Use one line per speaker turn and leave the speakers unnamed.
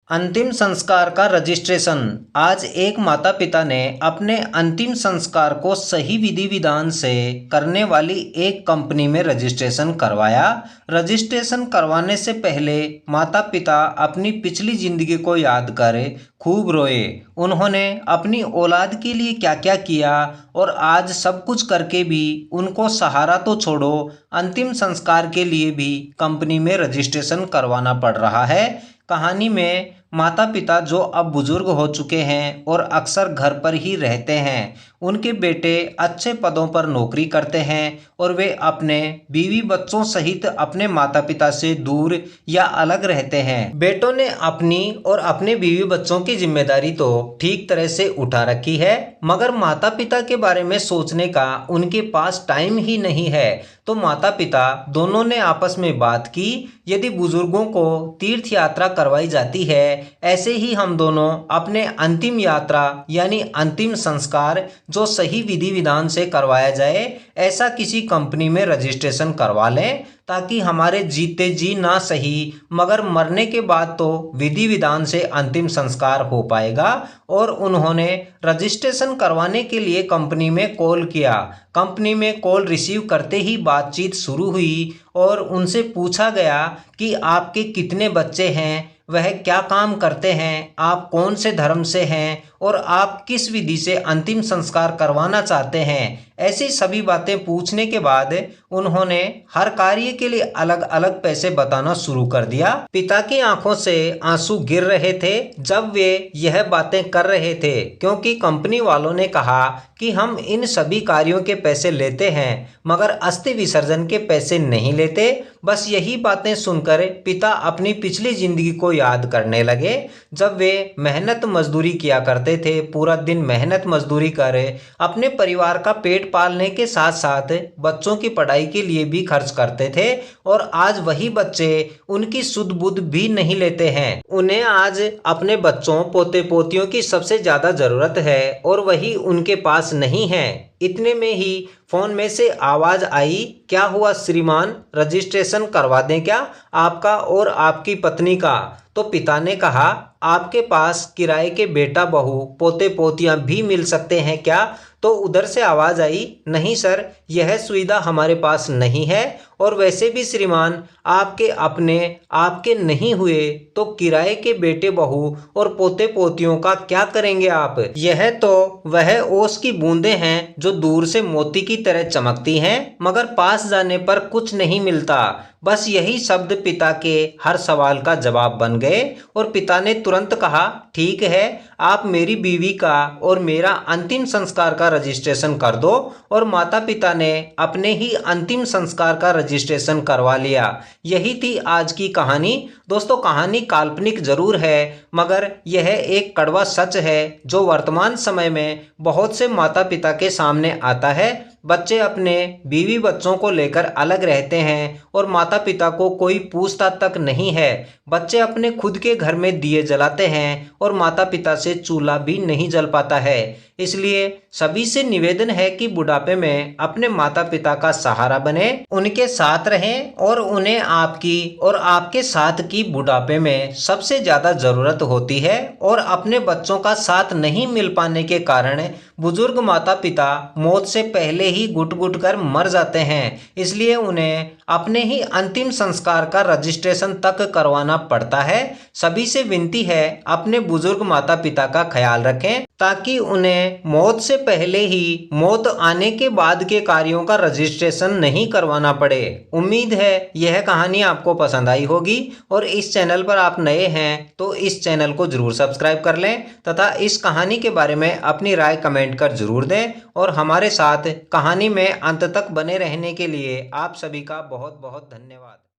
अंतिम संस्कार का रजिस्ट्रेशन। आज एक माता पिता ने अपने अंतिम संस्कार को सही विधि विधान से करने वाली एक कंपनी में रजिस्ट्रेशन करवाया। रजिस्ट्रेशन करवाने से पहले माता पिता अपनी पिछली जिंदगी को याद कर खूब रोए। उन्होंने अपनी औलाद के लिए क्या क्या किया और आज सब कुछ करके भी उनको सहारा तो छोड़ो, अंतिम संस्कार के लिए भी कंपनी में रजिस्ट्रेशन करवाना पड़ रहा है। कहानी में माता पिता जो अब बुजुर्ग हो चुके हैं और अक्सर घर पर ही रहते हैं, उनके बेटे अच्छे पदों पर नौकरी करते हैं और वे अपने बीवी बच्चों सहित अपने माता पिता से दूर या अलग रहते हैं। बेटों ने अपनी और अपने बीवी बच्चों की जिम्मेदारी तो ठीक तरह से उठा रखी है, मगर माता पिता के बारे में सोचने का उनके पास टाइम ही नहीं है। तो माता पिता दोनों ने आपस में बात की, यदि बुजुर्गों को तीर्थ यात्रा करवाई जाती है, ऐसे ही हम दोनों अपने अंतिम यात्रा यानी अंतिम संस्कार जो सही विधि विधान से करवाया जाए, ऐसा किसी कंपनी में रजिस्ट्रेशन करवा लें, ताकि हमारे जीते जी ना सही मगर मरने के बाद तो विधि विधान से अंतिम संस्कार हो पाएगा। और उन्होंने रजिस्ट्रेशन करवाने के लिए कंपनी में कॉल किया। कंपनी में कॉल रिसीव करते ही बातचीत शुरू हुई और उनसे पूछा गया कि आपके कितने बच्चे हैं, वह क्या काम करते हैं, आप कौन से धर्म से हैं और आप किस विधि से अंतिम संस्कार करवाना चाहते हैं। ऐसी सभी बातें पूछने के बाद उन्होंने हर कार्य के लिए अलग अलग पैसे बताना शुरू कर दिया। पिता की आंखों से आंसू गिर रहे थे जब वे यह बातें कर रहे थे, क्योंकि कंपनी वालों ने कहा कि हम इन सभी कार्यों के पैसे लेते हैं मगर अस्थि विसर्जन के पैसे नहीं लेते। बस यही बातें सुनकर पिता अपनी पिछली जिंदगी को याद करने लगे, जब वे मेहनत मजदूरी किया करते थे, पूरा दिन मेहनत मजदूरी कर अपने परिवार का पेट पालने के साथ साथ बच्चों की पढ़ाई के लिए भी खर्च करते थे। और आज वही बच्चे उनकी सुध बुध भी नहीं लेते हैं। उन्हें आज अपने बच्चों पोते पोतियों की सबसे ज्यादा जरूरत है और वही उनके पास नहीं है। इतने में ही फोन में से आवाज आई, क्या हुआ श्रीमान, रजिस्ट्रेशन करवा दें क्या आपका और आपकी पत्नी का। तो पिता ने कहा, आपके पास किराए के बेटा बहू पोते पोतियां भी मिल सकते हैं क्या। तो उधर से आवाज आई, नहीं सर, यह सुविधा हमारे पास नहीं है और वैसे भी श्रीमान आपके अपने आपके नहीं हुए तो किराए के बेटे बहू और पोते पोतियों का क्या करेंगे आप। यह तो वह ओस की बूंदें हैं जो दूर से मोती की तरह चमकती हैं मगर पास जाने पर कुछ नहीं मिलता। बस यही शब्द पिता के हर सवाल का जवाब बन गए और पिता ने तुरंत कहा, ठीक है, आप मेरी बीवी का और मेरा अंतिम संस्कार का रजिस्ट्रेशन कर दो। और माता पिता ने अपने ही अंतिम संस्कार का रजिस्ट्रेशन करवा लिया। यही थी आज की कहानी। दोस्तों, कहानी काल्पनिक जरूर है मगर यह एक कड़वा सच है जो वर्तमान समय में बहुत से माता पिता के सामने आता है। बच्चे अपने बीवी बच्चों को लेकर अलग रहते हैं और माता पिता को कोई पूछता तक नहीं है। बच्चे अपने खुद के घर में दिए जलाते हैं और माता पिता से चूल्हा भी नहीं जल पाता है। इसलिए सभी से निवेदन है कि बुढ़ापे में अपने माता पिता का सहारा बने, उनके साथ रहें और उन्हें आपकी और आपके साथ की बुढ़ापे में सबसे ज्यादा जरूरत होती है। और अपने बच्चों का साथ नहीं मिल पाने के कारण बुजुर्ग माता पिता मौत से पहले ही घुट घुट कर मर जाते हैं। इसलिए उन्हें अपने ही अंतिम संस्कार का रजिस्ट्रेशन तक करवाना पड़ता है। सभी से विनती है, अपने बुजुर्ग माता पिता का ख्याल रखें ताकि उन्हें मौत से पहले ही मौत आने के बाद के कार्यों का रजिस्ट्रेशन नहीं करवाना पड़े। उम्मीद है यह कहानी आपको पसंद आई होगी और इस चैनल पर आप नए हैं तो इस चैनल को जरूर सब्सक्राइब कर लें तथा इस कहानी के बारे में अपनी राय कमेंट कर जरूर दें। और हमारे साथ कहानी में अंत तक बने रहने के लिए आप सभी का बहुत बहुत धन्यवाद।